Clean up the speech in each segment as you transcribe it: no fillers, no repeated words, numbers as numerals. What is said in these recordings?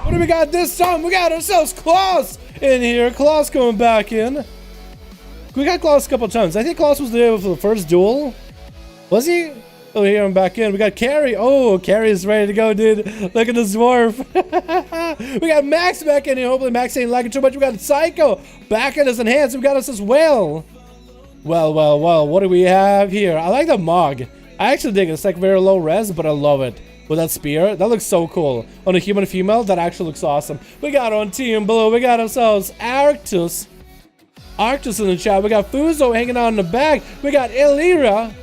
What do we got this time? We got ourselves Klaus in here. Klaus coming back in. We got Klaus a couple times. I think Klaus was there for the first duel. Was he? Oh, here I'm back in. We got Carrie. Oh, Carrie is ready to go, dude. Look at this dwarf. We got Max back in here. Hopefully Max ain't lagging too much. We got Psycho back in as Enhanced. We got us as well. Well. What do we have here? I like the Mog. I actually dig it. It's like very low res, but I love it. With that spear, that looks so cool. On a human female, that actually looks awesome. We got on Team Blue, we got ourselves Arctus in the chat. We got Fuzo hanging out in the back. We got Illyra,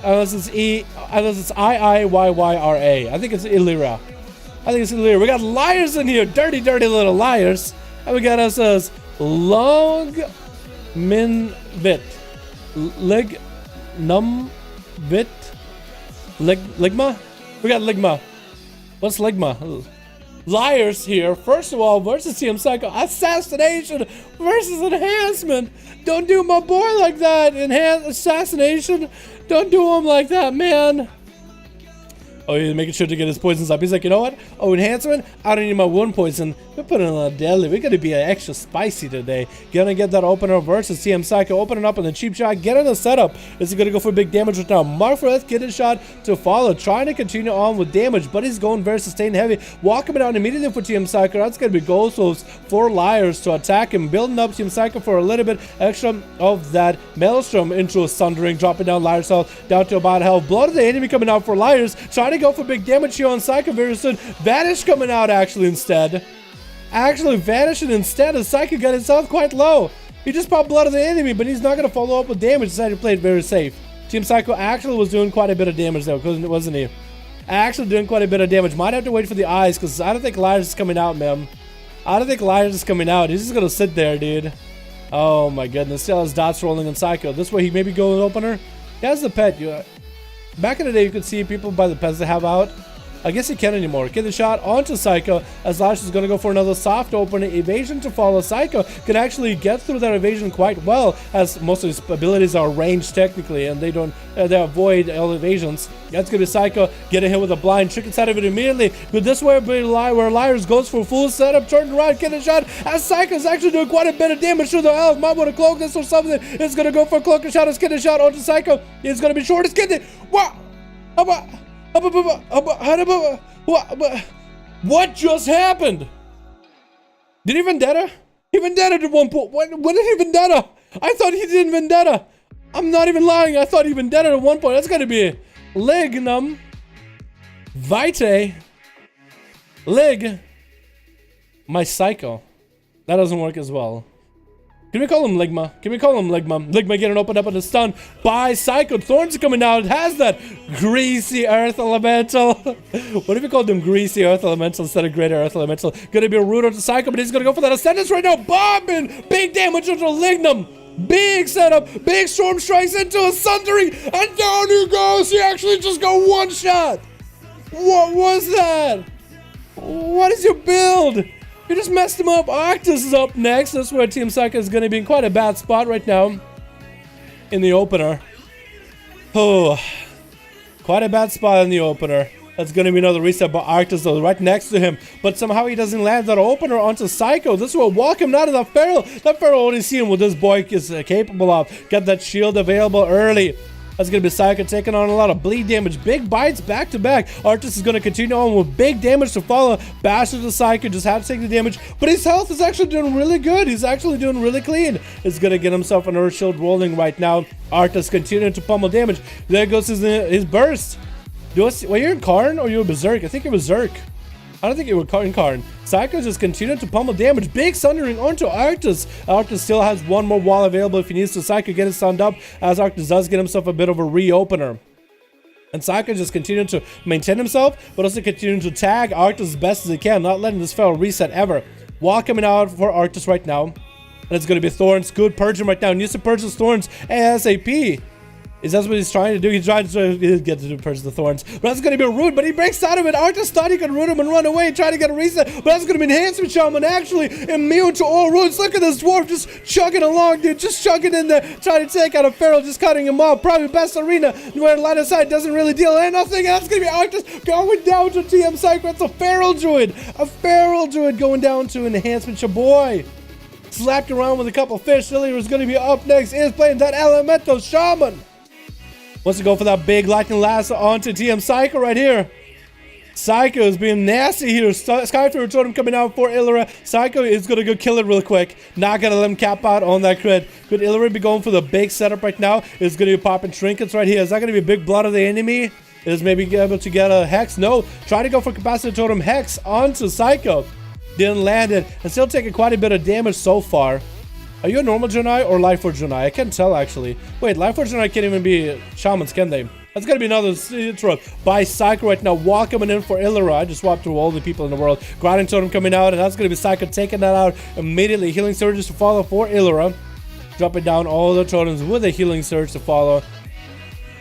unless it's I-I-Y-Y-R-A. I think it's Illyra. We got Liars in here, dirty little liars. And we got ourselves Long Min Vit, Lig Num Vit. Ligma? We got Ligma. What's Ligma? Liars here. First of all, versus Team Psycho. Assassination versus Enhancement. Don't do my boy like that. Assassination. Don't do him like that, man. Oh, he's making sure to get his poisons up. He's like, you know what? Oh, Enhancement? I don't need my wound poison. We're putting on a deadly. We're going to be extra spicy today. Gonna get that opener versus TM Psycho. Opening up on the cheap shot. Get in the setup. Is he going to go for big damage right now? Marfreth getting shot to follow. Trying to continue on with damage, but he's going very sustained heavy. Walking down immediately for TM Psycho. That's going to be Ghost Wolves for Liars to attack him. Building up TM Psycho for a little bit extra of that Maelstrom into a Sundering. Dropping down Liars' health down to about health. Blood of the enemy coming out for Liars. Trying to go for big damage here on Psycho very soon. Vanish coming out actually instead. Vanishing instead as Psycho got his health quite low. He just popped blood of the enemy, but he's not going to follow up with damage. Decided to play it very safe. Team Psycho actually was doing quite a bit of damage though, wasn't he? Actually doing quite a bit of damage. Might have to wait for the eyes because I don't think Liars is coming out, man. I don't think Liars is coming out. He's just going to sit there, dude. Oh my goodness. Still has dots rolling on Psycho. This way he maybe go an opener. He has the pet. Back in the day, you could see people buy the pets they have out. I guess he can't anymore. Get the shot onto Psycho as Lash is going to go for another soft opener. Evasion to follow. Psycho can actually get through that evasion quite well as most of his abilities are ranged technically and they don't they avoid all evasions. That's going to be Psycho getting hit with a blind trick inside of it immediately. But this way where Liars goes for full setup, turn around, get a shot as Psycho's actually doing quite a bit of damage to the health. Might want to cloak this or something. It's going to go for a cloak and shot. It's getting a shot onto Psycho. It's going to be short. It's getting it. What? What just happened? Did he Vendetta? He Vendetta at one point. When did he Vendetta? I thought he didn't Vendetta. I'm not even lying. I thought he Vendetta at one point. That's gotta be Lignum Vitae Lig my Psycho. That doesn't work as well. Can we call him Ligma? Ligma getting opened up on the stun by Psycho. Thorns are coming out. It has that greasy earth elemental. What if we called him greasy earth elemental instead of greater earth elemental? Gonna be a root onto Psycho, but he's gonna go for that ascendance right now. Bombing! Big damage onto Lignum. Big setup. Big storm strikes into a Sundering. And down he goes. He actually just got one shot. What was that? What is your build? You just messed him up. Arctus is up next. That's where Team Psycho is going to be in quite a bad spot right now in the opener. Oh, quite a bad spot in the opener. That's going to be another reset by Arctus though, right next to him. But somehow he doesn't land that opener onto Psycho. This will walk him out of the Feral. That Feral already seen what this boy is capable of. Get that shield available early. That's going to be Psycho taking on a lot of bleed damage. Big bites back to back. Arctus is going to continue on with big damage to follow. Bashes to Psycho. Just had to take the damage. But his health is actually doing really good. He's actually doing really clean. He's going to get himself an Earth Shield rolling right now. Arctus continuing to pummel damage. There goes his burst. Were you in Karn or you were Berserk? I think it was Berserk. I don't think it was in Karn. Psycho just continued to pummel damage. Big Sundering onto Arctus. Arctus still has one more wall available if he needs to. Psycho get it stunned up as Arctus does get himself a bit of a reopener. And Psycho just continuing to maintain himself, but also continuing to tag Arctus as best as he can, not letting this Feral reset ever. Wall coming out for Arctus right now. And it's going to be Thorns. Good purge him right now. Needs to purge his Thorns ASAP. Is that what he's trying to do? He's trying to get to purchase the thorns. But that's going to be rude, but he breaks out of it. Arctis thought he could root him and run away, try to get a reset. But that's going to be Enhancement Shaman, actually immune to all roots. Look at this dwarf just chugging along, dude. Just chugging in there, trying to take out a feral, just cutting him off. Probably best arena where line of sight doesn't really deal nothing. That's going to be Arctis going down to TM Psycho. That's a feral druid. A feral druid going down to Enhancement Shaboy. Slapped around with a couple fish. Illyria is going to be up next. Is playing that Elemental Shaman. Wants to go for that big lightning lasso onto TM Psycho right here. Psycho is being nasty here. Skyfire Totem coming out for Illyria. Psycho is going to go kill it real quick. Not going to let him cap out on that crit. Could Illyria be going for the big setup right now? Is going to be popping trinkets right here. Is that going to be big blood of the enemy? Is maybe able to get a Hex? No. Try to go for Capacitor Totem Hex onto Psycho. Didn't land it. And still taking quite a bit of damage so far. Are you a normal Junai or Lifeforge Junai? I can't tell, actually. Wait, Lifeforge Junai can't even be Shamans, can they? That's going to be another interrupt by Psycho right now. Wall coming in for Illyria. I just swapped through all the people in the world. Grinding Totem coming out, and that's going to be Psycho taking that out immediately. Healing Surges to follow for Illyria. Dropping down all the totems with a Healing Surge to follow.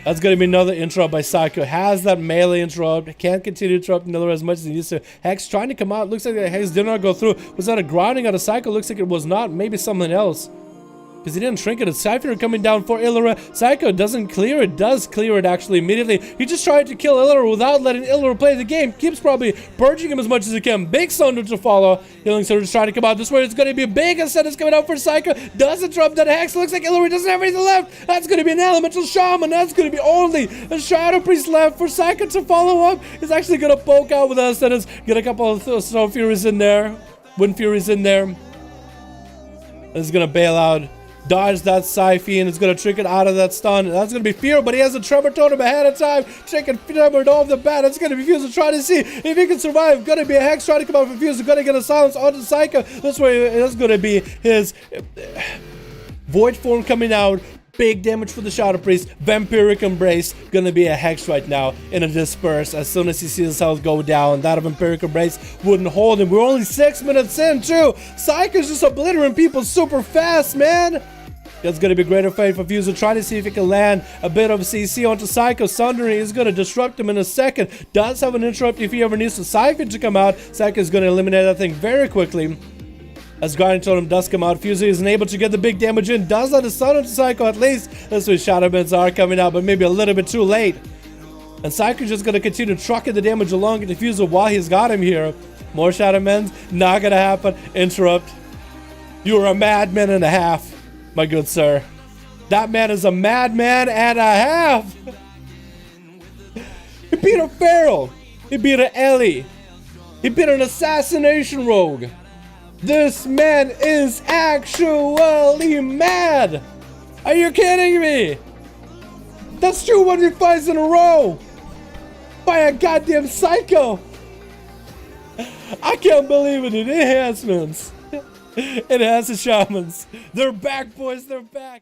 That's going to be another interrupt by Psycho. Has that melee interrupt. Can't continue interrupting Illyria as much as he needs to. Hex trying to come out. Looks like the Hex did not go through. Was that a grounding out of Psycho? Looks like it was not. Maybe something else. Because he didn't shrink it. It's Cypher coming down for Illyria. Psycho doesn't clear it. Does clear it actually immediately. He just tried to kill Illyria without letting Illyria play the game. Keeps probably purging him as much as he can. Big Sunder to follow. Healing Surge trying to come out. This way it's going to be a big ascent is coming out for Psycho. Doesn't drop that Hex. Looks like Illyria doesn't have anything left. That's going to be an Elemental Shaman. That's going to be only a Shadow Priest left for Psycho to follow up. He's actually going to poke out with us. That is, get a couple of Snow Furies in there. Wind Furies in there. This is going to bail out. Dodge that Siphi and it's going to trick it out of that stun. That's going to be Fear, but he has a Tremor Totem ahead of time. Taking Tremor off the bat. It's going to be Fuse trying to see if he can survive. Going to be a Hex trying to come out from Fuse. Going to get a Silence onto Psycho. This way it's going to be his Void Form coming out. Big damage for the Shadow Priest. Vampiric Embrace. Gonna be a Hex right now in a Disperse. As soon as he sees his health go down, that Vampiric Embrace wouldn't hold him. We're only 6 minutes in, too. Psycho's just obliterating people super fast, man. That's going to be greater fate for Fuser. Trying to see if he can land a bit of CC onto Psycho. Sundering is going to disrupt him in a second. Does have an interrupt if he ever needs to Siphon to come out. Psycho is going to eliminate that thing very quickly. As Guardian Totem does come out, Fuser isn't able to get the big damage in. Does let his Sun into Psycho at least. That's where Shadow Bends are coming out, but maybe a little bit too late. And Psycho's just going to continue trucking the damage along into Fuser while he's got him here. More Shadow Bends. Not going to happen. Interrupt. You're a madman and a half, my good sir. That man is a madman and a half. He beat a Feral. He beat an Ellie. He beat an Assassination rogue. This man is actually mad. Are you kidding me? That's 2 1v5s in a row by a goddamn Psycho. I can't believe it. Enhancements. Enhancement Shamans. They're back, boys. They're back.